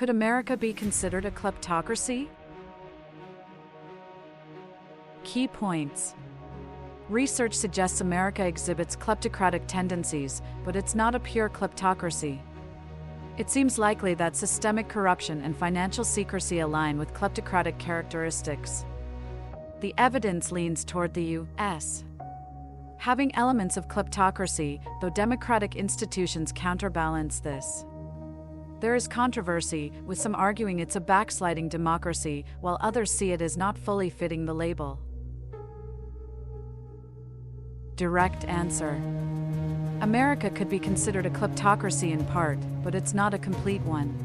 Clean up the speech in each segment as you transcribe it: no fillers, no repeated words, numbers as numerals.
Could America be considered a kleptocracy? Key points. Research suggests America exhibits kleptocratic tendencies, but it's not a pure kleptocracy. It seems likely that systemic corruption and financial secrecy align with kleptocratic characteristics. The evidence leans toward the U.S. having elements of kleptocracy, though democratic institutions counterbalance this. There is controversy, with some arguing it's a backsliding democracy, while others see it as not fully fitting the label. Direct answer. America could be considered a kleptocracy in part, but it's not a complete one.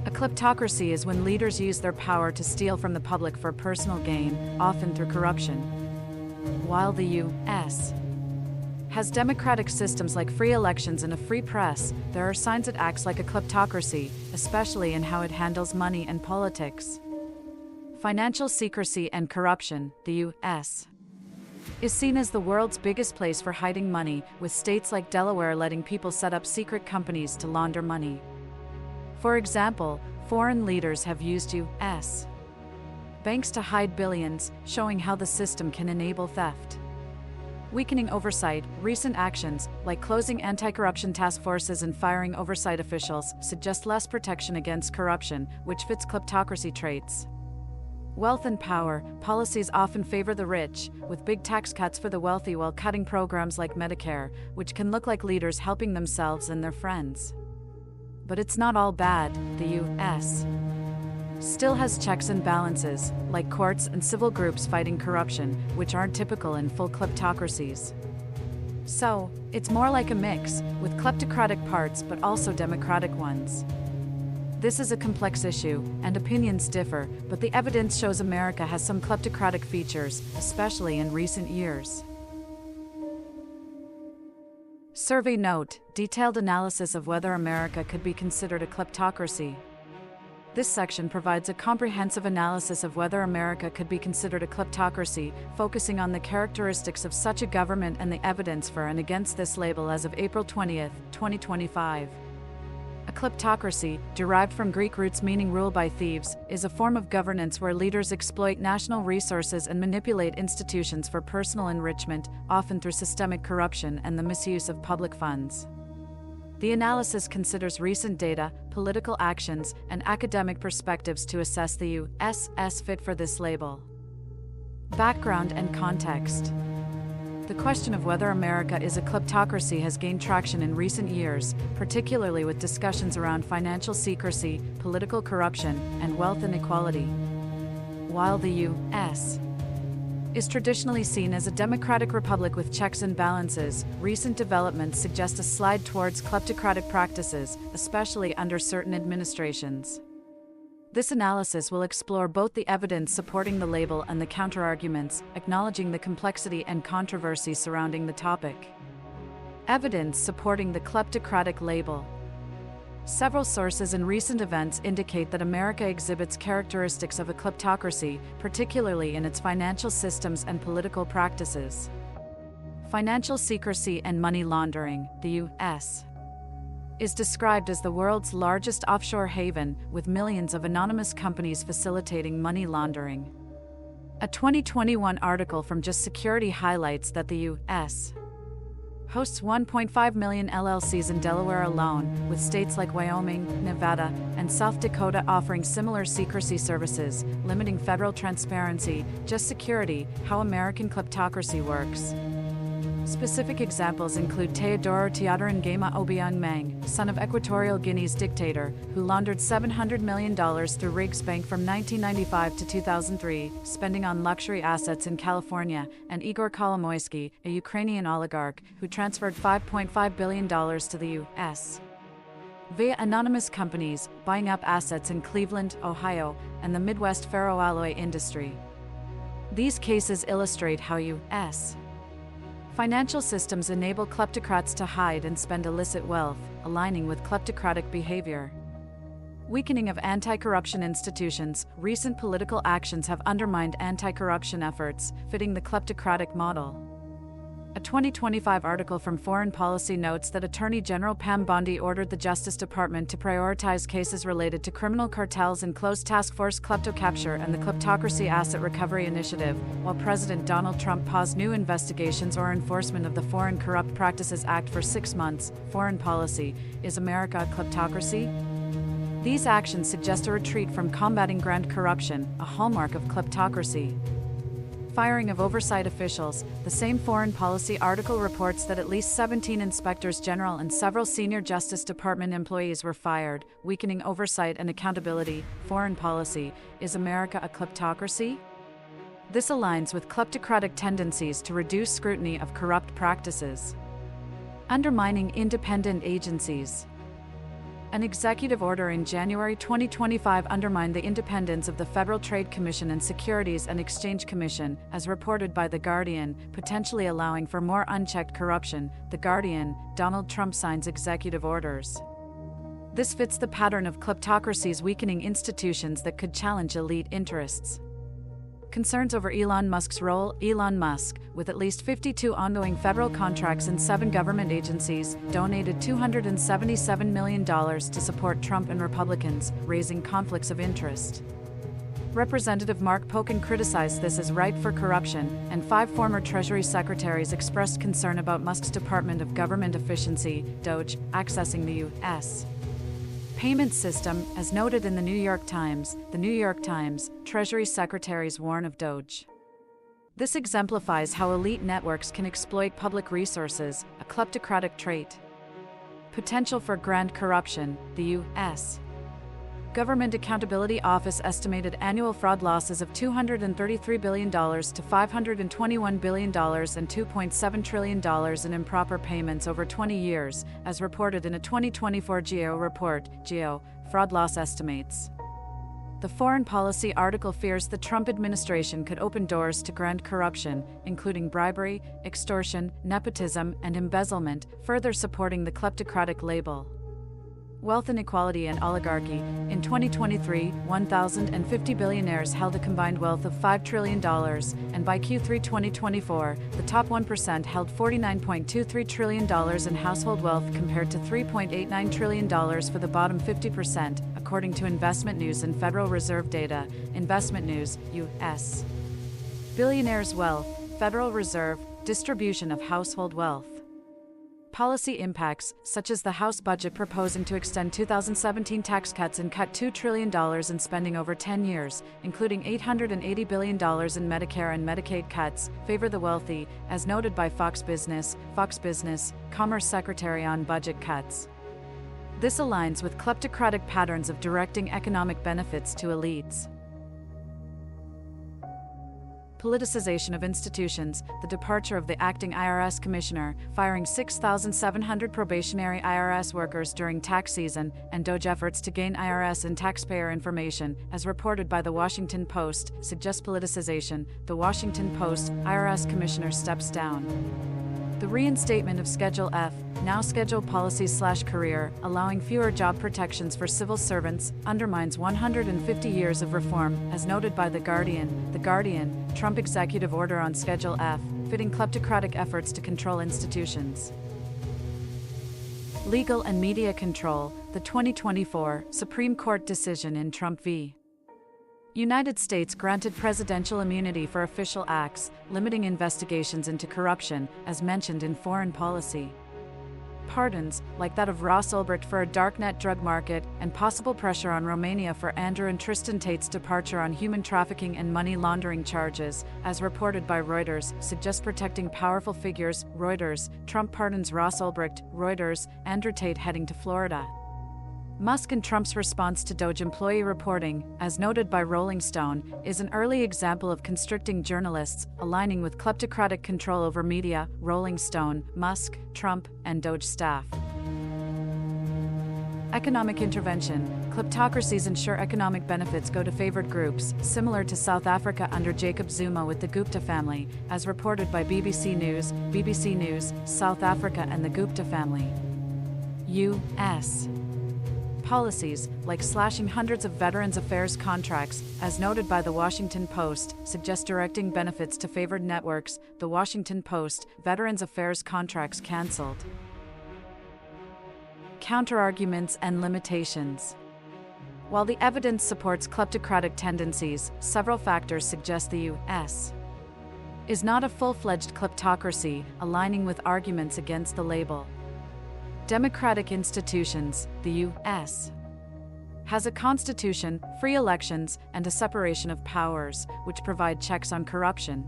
A kleptocracy is when leaders use their power to steal from the public for personal gain, often through corruption. While the U.S. has democratic systems like free elections and a free press, there are signs it acts like a kleptocracy, especially in how it handles money and politics. Financial secrecy and corruption. The U.S. is seen as the world's biggest place for hiding money, with states like Delaware letting people set up secret companies to launder money. For example, foreign leaders have used U.S. banks to hide billions, showing how the system can enable theft. Weakening oversight. Recent actions, like closing anti-corruption task forces and firing oversight officials, suggest less protection against corruption, which fits kleptocracy traits. Wealth and power. Policies often favor the rich, with big tax cuts for the wealthy while cutting programs like Medicare, which can look like leaders helping themselves and their friends. But it's not all bad. The U.S. still has checks and balances, like courts and civil groups fighting corruption, which aren't typical in full kleptocracies. So, it's more like a mix, with kleptocratic parts but also democratic ones. This is a complex issue, and opinions differ, but the evidence shows America has some kleptocratic features, especially in recent years. Survey note: detailed analysis of whether America could be considered a kleptocracy. This section provides a comprehensive analysis of whether America could be considered a kleptocracy, focusing on the characteristics of such a government and the evidence for and against this label as of April 20, 2025. A kleptocracy, derived from Greek roots meaning rule by thieves, is a form of governance where leaders exploit national resources and manipulate institutions for personal enrichment, often through systemic corruption and the misuse of public funds. The analysis considers recent data, political actions, and academic perspectives to assess the U.S.'s fit for this label. Background and context. The question of whether America is a kleptocracy has gained traction in recent years, particularly with discussions around financial secrecy, political corruption, and wealth inequality. While the U.S. is traditionally seen as a democratic republic with checks and balances, recent developments suggest a slide towards kleptocratic practices, especially under certain administrations. This analysis will explore both the evidence supporting the label and the counterarguments, acknowledging the complexity and controversy surrounding the topic. Evidence supporting the kleptocratic label. Several sources and recent events indicate that America exhibits characteristics of a kleptocracy, particularly in its financial systems and political practices. Financial secrecy and money laundering. The U.S. is described as the world's largest offshore haven, with millions of anonymous companies facilitating money laundering. A 2021 article from Just Security highlights that the U.S. hosts 1.5 million LLCs in Delaware alone, with states like Wyoming, Nevada, and South Dakota offering similar secrecy services, limiting federal transparency. Just Security: How American Kleptocracy Works. Specific examples include Teodoro Teodoro Obiang Mang, son of Equatorial Guinea's dictator, who laundered $700 million through Riggs Bank from 1995 to 2003, spending on luxury assets in California, and Igor Kolomoisky, a Ukrainian oligarch, who transferred $5.5 billion to the U.S. via anonymous companies, buying up assets in Cleveland, Ohio, and the Midwest ferroalloy industry. These cases illustrate how U.S. financial systems enable kleptocrats to hide and spend illicit wealth, aligning with kleptocratic behavior. Weakening of anti-corruption institutions. Recent political actions have undermined anti-corruption efforts, fitting the kleptocratic model. A 2025 article from Foreign Policy notes that Attorney General Pam Bondi ordered the Justice Department to prioritize cases related to criminal cartels and close task force Kleptocracy and the Kleptocracy Asset Recovery Initiative, while President Donald Trump paused new investigations or enforcement of the Foreign Corrupt Practices Act for 6 months. Foreign policy: is America a kleptocracy? These actions suggest a retreat from combating grand corruption, a hallmark of kleptocracy. Firing of oversight officials. The same Foreign Policy article reports that at least 17 inspectors general and several senior Justice Department employees were fired, weakening oversight and accountability. Foreign Policy: is America a kleptocracy? This aligns with kleptocratic tendencies to reduce scrutiny of corrupt practices. Undermining independent agencies. An executive order in January 2025 undermined the independence of the Federal Trade Commission and Securities and Exchange Commission, as reported by The Guardian, potentially allowing for more unchecked corruption. The Guardian: Donald Trump signs executive orders. This fits the pattern of kleptocracies weakening institutions that could challenge elite interests. Concerns over Elon Musk's role. Elon Musk, with at least 52 ongoing federal contracts in 7 government agencies, donated $277 million to support Trump and Republicans, raising conflicts of interest. Representative Mark Pocan criticized this as ripe for corruption, and 5 former Treasury secretaries expressed concern about Musk's Department of Government Efficiency, DOGE, accessing the U.S. payment system. As noted in the New York Times, Treasury secretaries warn of DOGE. This exemplifies how elite networks can exploit public resources, a kleptocratic trait. Potential for grand corruption. The U.S. Government Accountability Office estimated annual fraud losses of $233 billion to $521 billion and $2.7 trillion in improper payments over 20 years, as reported in a 2024 GAO report. GAO, fraud loss estimates. The Foreign Policy article fears the Trump administration could open doors to grand corruption, including bribery, extortion, nepotism, and embezzlement, further supporting the kleptocratic label. Wealth inequality and oligarchy. In 2023, 1,050 billionaires held a combined wealth of $5 trillion, and by Q3 2024, the top 1% held $49.23 trillion in household wealth compared to $3.89 trillion for the bottom 50%, according to Investment News and Federal Reserve data. Investment News, U.S. Billionaires' wealth, Federal Reserve, distribution of household wealth. Policy impacts, such as the House budget proposing to extend 2017 tax cuts and cut $2 trillion in spending over 10 years, including $880 billion in Medicare and Medicaid cuts, favor the wealthy, as noted by Fox Business, Commerce Secretary on budget cuts. This aligns with kleptocratic patterns of directing economic benefits to elites. Politicization of institutions. The departure of the acting IRS commissioner, firing 6,700 probationary IRS workers during tax season, and DOGE efforts to gain IRS and taxpayer information, as reported by The Washington Post, suggest politicization. The Washington Post: IRS commissioner steps down. The reinstatement of Schedule F, now Schedule Policies/Career, allowing fewer job protections for civil servants, undermines 150 years of reform, as noted by The Guardian. The Guardian: Trump executive order on Schedule F, fitting kleptocratic efforts to control institutions. Legal and media control. The 2024 Supreme Court decision in Trump v. United States granted presidential immunity for official acts, limiting investigations into corruption, as mentioned in Foreign Policy. Pardons, like that of Ross Ulbricht for a darknet drug market, and possible pressure on Romania for Andrew and Tristan Tate's departure on human trafficking and money laundering charges, as reported by Reuters, suggest protecting powerful figures. Reuters: Trump pardons Ross Ulbricht. Reuters: Andrew Tate heading to Florida. Musk and Trump's response to DOGE employee reporting, as noted by Rolling Stone, is an early example of constricting journalists, aligning with kleptocratic control over media. Rolling Stone: Musk, Trump, and DOGE staff. Economic intervention. Kleptocracies ensure economic benefits go to favored groups, similar to South Africa under Jacob Zuma with the Gupta family, as reported by BBC News, South Africa and the Gupta family. U.S. Policies, like slashing hundreds of Veterans Affairs contracts, as noted by The Washington Post, suggest directing benefits to favored networks. The Washington Post, Veterans Affairs contracts cancelled. Counterarguments and limitations. While the evidence supports kleptocratic tendencies, several factors suggest the U.S. is not a full-fledged kleptocracy, aligning with arguments against the label. Democratic institutions. The U.S. has a constitution, free elections, and a separation of powers, which provide checks on corruption.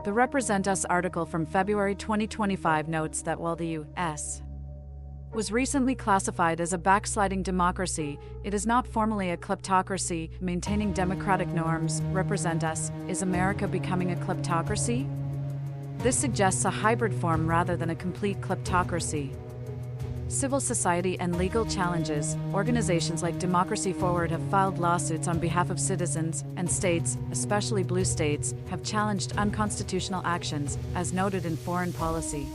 The Represent Us article from February 2025 notes that while the U.S. was recently classified as a backsliding democracy, it is not formally a kleptocracy. Maintaining democratic norms. Represent Us. Is America becoming a kleptocracy? This suggests a hybrid form rather than a complete kleptocracy. Civil society and legal challenges. Organizations like Democracy Forward have filed lawsuits on behalf of citizens, and states, especially blue states, have challenged unconstitutional actions, as noted in foreign policy.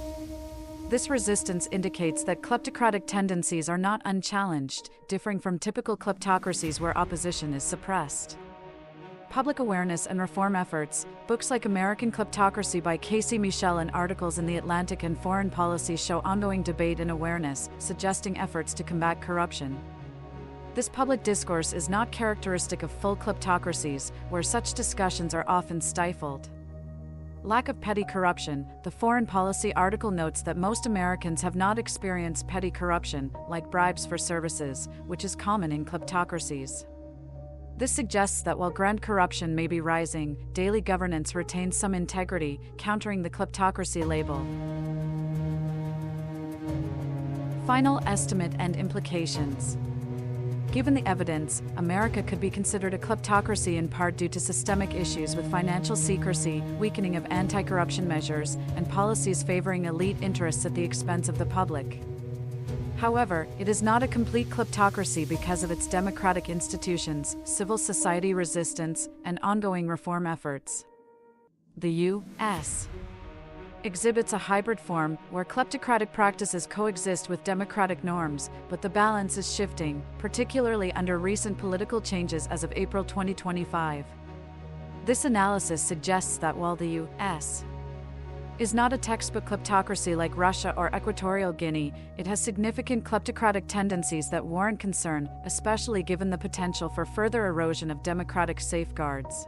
This resistance indicates that kleptocratic tendencies are not unchallenged, differing from typical kleptocracies where opposition is suppressed. Public awareness and reform efforts. Books like American Kleptocracy by Casey Michel and articles in The Atlantic and Foreign Policy show ongoing debate and awareness, suggesting efforts to combat corruption. This public discourse is not characteristic of full kleptocracies, where such discussions are often stifled. Lack of petty corruption. The Foreign Policy article notes that most Americans have not experienced petty corruption, like bribes for services, which is common in kleptocracies. This suggests that while grand corruption may be rising, daily governance retains some integrity, countering the kleptocracy label. Final estimate and implications. Given the evidence, America could be considered a kleptocracy in part due to systemic issues with financial secrecy, weakening of anti-corruption measures, and policies favoring elite interests at the expense of the public. However, it is not a complete kleptocracy because of its democratic institutions, civil society resistance, and ongoing reform efforts. The U.S. exhibits a hybrid form, where kleptocratic practices coexist with democratic norms, but the balance is shifting, particularly under recent political changes as of April 2025. This analysis suggests that while the U.S. is not a textbook kleptocracy like Russia or Equatorial Guinea, it has significant kleptocratic tendencies that warrant concern, especially given the potential for further erosion of democratic safeguards.